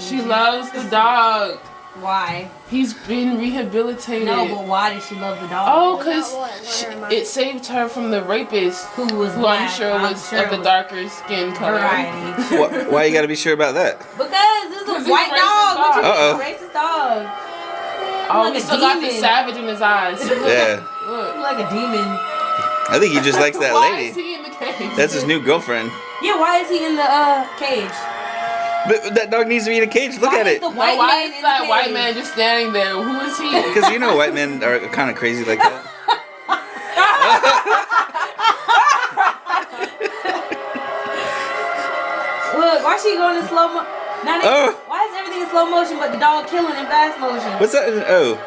She loves the dog. Why? He's been rehabilitated. No, but why did she love the dog? Oh, because it saved her from the rapist, who I'm sure was of the darker skin color. Why you gotta be sure about that? Because this is a white dog. What you mean, racist dog? Oh, he still got the savage in his eyes. Yeah. Look like a demon. I think he just likes that Why lady. is he in the cage? That's his new girlfriend. Yeah, why is he in the cage? But that dog needs to be in a cage. Look at it. Why is that white man just standing there? Who is he? Because you know white men are kind of crazy like that. Look, why she going in slow motion? Why is everything in slow motion but the dog killing in fast motion? What's that? Oh.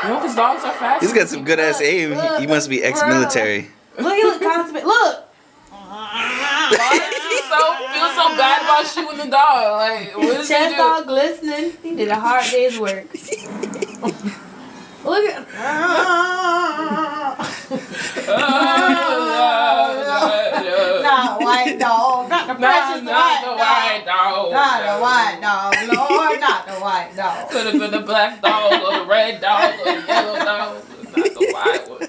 No, because dogs are fast. He's got some good ass aim. He must be ex-military. Look, he look constipated. Look. Feel so bad about shooting the dog. Like, what his chest all glistening. He did a hard day's work. Look at. Not white dog. Not the precious white dog. Not the white dog, Lord. Not the white dog. Could have been the black dog or the red dog or the yellow dog. Not the white one.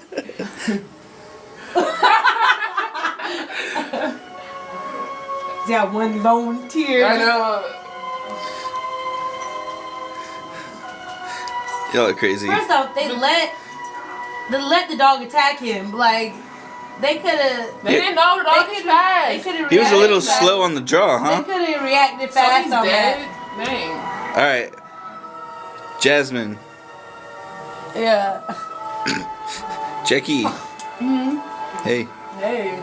That one lone tear. I know. Y'all are crazy. First off, they let the dog attack him. Like, they could have. They didn't know the dog was fast. He was a little slow on the draw, huh? They could have reacted fast on that. Dang. All right, Jasmine. Yeah. Jackie. Hey. Hey.